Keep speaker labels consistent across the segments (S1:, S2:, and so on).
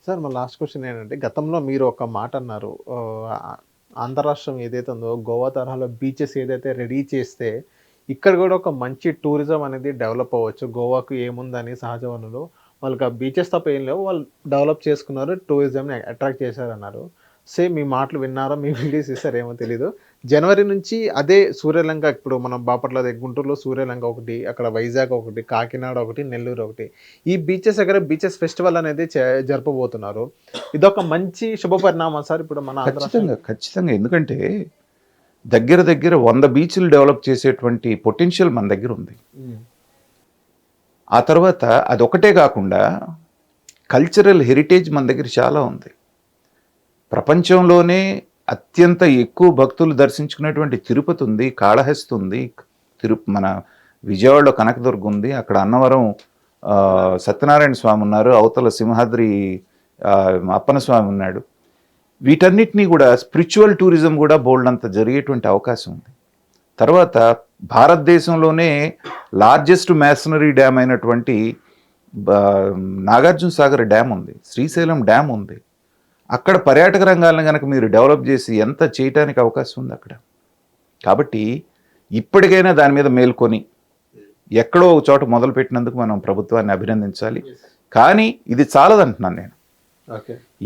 S1: Sir మా last question ఏంటంటే గతంలో మీరు ఒక మాట అన్నారు. ఆంధ్ర రాష్ట్రం ఏదైతే ఉందో గోవా తరహాలో బీచెస్ ఏదైతే రెడీ చేస్తే ఇక్కడ కూడా ఒక మంచి టూరిజం అనేది డెవలప్ అవ్వచ్చు. గోవాకు ఏముందని సహజ వనరులు వాళ్ళకి ఆ బీచెస్ తప్ప ఏం లేవు. వాళ్ళు డెవలప్ చేసుకున్నారు. టూరిజంని అట్రాక్ట్ చేశారన్నారు. సేమ్ మీ మాటలు విన్నారో మీ వీడియోస్ ఇస్తారేమో తెలీదు. జనవరి నుంచి అదే సూర్యలంక ఇప్పుడు మనం బాపట్ల గుంటూరులో సూర్యలంక ఒకటి, అక్కడ వైజాగ్ ఒకటి, కాకినాడ ఒకటి, నెల్లూరు ఒకటి. ఈ బీచెస్ దగ్గర బీచెస్ ఫెస్టివల్ అనేది జరపబోతున్నారు. ఇదొక మంచి శుభ పరిణామం సార్ ఇప్పుడు మన ఆంధ్ర
S2: ఖచ్చితంగా ఖచ్చితంగా. ఎందుకంటే దగ్గర దగ్గర 100 బీచ్లు డెవలప్ చేసేటువంటి పొటెన్షియల్ మన దగ్గర ఉంది. ఆ తర్వాత అదొకటే కాకుండా కల్చరల్ హెరిటేజ్ మన దగ్గర చాలా ఉంది. ప్రపంచంలోనే అత్యంత ఎక్కువ భక్తులు దర్శించుకునేటువంటి తిరుపతి ఉంది, కాళహస్తి ఉంది, మన విజయవాడలో కనకదుర్గ ఉంది, అక్కడ అన్నవరం సత్యనారాయణ స్వామి ఉన్నారు, అవతల సింహాద్రి అప్పన్న స్వామి ఉన్నాడు. వీటన్నిటినీ కూడా స్పిరిచువల్ టూరిజం కూడా బోల్డ్ అంత జరిగేటువంటి అవకాశం ఉంది. తర్వాత భారతదేశంలోనే లార్జెస్ట్ మ్యాసనరీ డ్యామ్ అయినటువంటి నాగార్జున సాగర్ డ్యామ్ ఉంది, శ్రీశైలం డ్యామ్ ఉంది. అక్కడ పర్యాటక రంగాలను కనుక మీరు డెవలప్ చేసి ఎంత చేయటానికి అవకాశం ఉంది అక్కడ. కాబట్టి ఇప్పటికైనా దాని మీద మేల్కొని ఎక్కడో ఒక చోట మొదలుపెట్టినందుకు మనం ప్రభుత్వాన్ని అభినందించాలి. కానీ ఇది చాలదంటున్నాను నేను.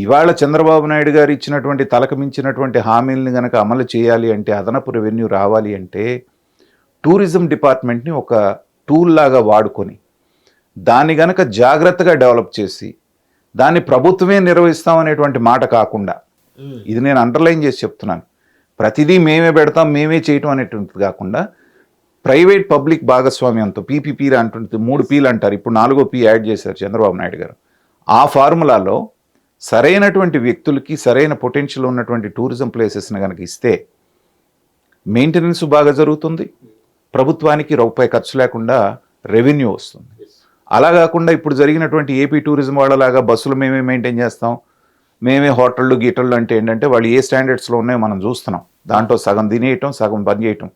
S2: ఇవాళ చంద్రబాబు నాయుడు గారు ఇచ్చినటువంటి తలకు మించినటువంటి హామీలను గనక అమలు చేయాలి అంటే, అదనపు రెవెన్యూ రావాలి అంటే, టూరిజం డిపార్ట్మెంట్ని ఒక టూల్ లాగా వాడుకొని దాన్ని గనక జాగ్రత్తగా డెవలప్ చేసి దాన్ని ప్రభుత్వమే నిర్వహిస్తామనేటువంటి మాట కాకుండా, ఇది నేను అండర్లైన్ చేసి చెప్తున్నాను, ప్రతిదీ మేమే పెడతాం మేమే చేయటం అనేటువంటిది కాకుండా ప్రైవేట్ పబ్లిక్ భాగస్వామ్యంతో పీపీపీ అంటుంది, 3 పీలు అంటారు, ఇప్పుడు 4వ పీ యాడ్ చేశారు చంద్రబాబు నాయుడు గారు. ఆ ఫార్ములాలో సరైనటువంటి వ్యక్తులకి సరైన పొటెన్షియల్ ఉన్నటువంటి టూరిజం ప్లేసెస్ని కనుక ఇస్తే మెయింటెనెన్స్ బాగా జరుగుతుంది, ప్రభుత్వానికి రూపాయి ఖర్చు లేకుండా రెవెన్యూ వస్తుంది. అలా కాకుండా ఇప్పుడు జరిగినటువంటి ఏపీ టూరిజం వాళ్ళలాగా బస్సులు మేమే మెయింటైన్ చేస్తాం, మేమే హోటళ్ళు గీటళ్ళు అంటే ఏంటంటే వాళ్ళు ఏ స్టాండర్డ్స్లో ఉన్నాయో మనం చూస్తున్నాం. దాంట్లో సగం తినేయటం సగం పని చేయటం.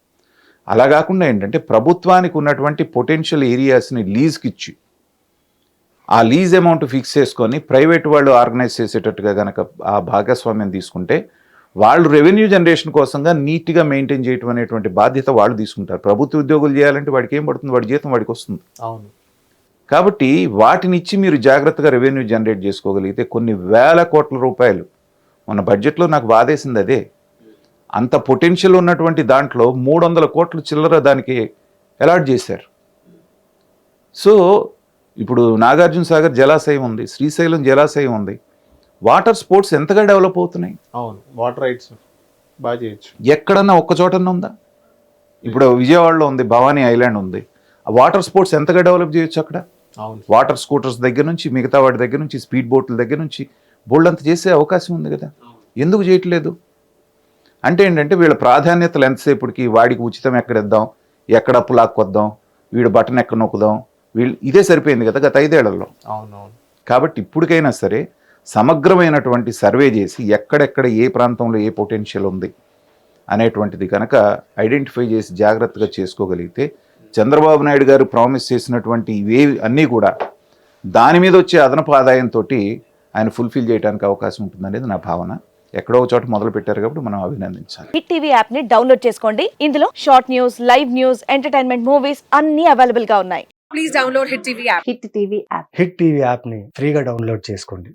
S2: అలా కాకుండా ఏంటంటే ప్రభుత్వానికి ఉన్నటువంటి పొటెన్షియల్ ఏరియాస్ని లీజ్కి ఇచ్చి ఆ లీజ్ అమౌంట్ ఫిక్స్ చేసుకొని ప్రైవేట్ వాళ్ళు ఆర్గనైజ్ చేసేటట్టుగా కనుక ఆ భాగస్వామ్యం తీసుకుంటే వాళ్ళు రెవెన్యూ జనరేషన్ కోసంగా నీట్గా మెయింటైన్ చేయటం అనేటువంటి బాధ్యత వాళ్ళు తీసుకుంటారు. ప్రభుత్వ ఉద్యోగులు చేయాలంటే వాడికి ఏం పడుతుంది, వాడి జీతం వాడికి వస్తుంది.
S1: అవును.
S2: కాబట్టి వాటిని ఇచ్చి మీరు జాగ్రత్తగా రెవెన్యూ జనరేట్ చేసుకోగలిగితే కొన్ని వేల కోట్ల రూపాయలు, మన బడ్జెట్లో నాకు బాధేసింది అదే, అంత పొటెన్షియల్ ఉన్నటువంటి దాంట్లో 300 కోట్ల చిల్లర దానికి అలాట్ చేశారు. సో ఇప్పుడు నాగార్జున సాగర్ జలాశయం ఉంది, శ్రీశైలం జలాశయం ఉంది, వాటర్ స్పోర్ట్స్ ఎంతగా డెవలప్ అవుతున్నాయి.
S1: అవును, వాటర్ రైట్స్ బాగా చేయొచ్చు.
S2: ఎక్కడన్నా ఒక్క చోటన్నా ఉందా? ఇప్పుడు విజయవాడలో ఉంది, భవానీ ఐలాండ్ ఉంది. ఆ వాటర్ స్పోర్ట్స్ ఎంతగా డెవలప్ చేయొచ్చు అక్కడ. వాటర్ స్కూటర్స్ దగ్గర నుంచి మిగతా వాటి దగ్గర నుంచి స్పీడ్ బోట్ల దగ్గర నుంచి బోల్డ్ అంత చేసే అవకాశం ఉంది కదా. ఎందుకు చేయట్లేదు అంటే ఏంటంటే వీళ్ళ ప్రాధాన్యతలు ఎంతసేపటికి వాడికి ఉచితం ఎక్కడ ఇద్దాం, ఎక్కడ అప్పు లాక్కొద్దాం, వీడు బటన్ ఎక్కడ నొక్కుదాం, వీళ్ళు ఇదే సరిపోయింది కదా గత 5 ఏళ్లలో.
S1: అవునవును.
S2: కాబట్టి ఇప్పటికైనా సరే సమగ్రమైనటువంటి సర్వే చేసి ఎక్కడెక్కడ ఏ ప్రాంతంలో ఏ పొటెన్షియల్ ఉంది అనేటువంటిది కనుక ఐడెంటిఫై చేసి జాగ్రత్తగా చేసుకోగలిగితే చంద్రబాబు నాయుడు గారు ప్రామిస్ చేసినటువంటి ఇవే అన్నీ కూడా దాని మీద వచ్చే అదనపు ఆదాయంతో ఆయన ఫుల్ఫిల్ చేయడానికి అవకాశం ఉంటుందనేది నా భావన. ఎక్కడో ఒక చోట మొదలు పెట్టారు కాబట్టి మనం అభినందించాలి.
S3: హిట్ టీవీ యాప్ ని డౌన్లోడ్ చేసుకోండి. ఇందులో short news, live news, entertainment movies అన్ని అవైలబుల్ గా ఉన్నాయి.
S4: Please download Hit TV app.
S3: Hit TV app.
S5: Hit TV యాప్ని ఫ్రీగా డౌన్లోడ్ చేసుకోండి.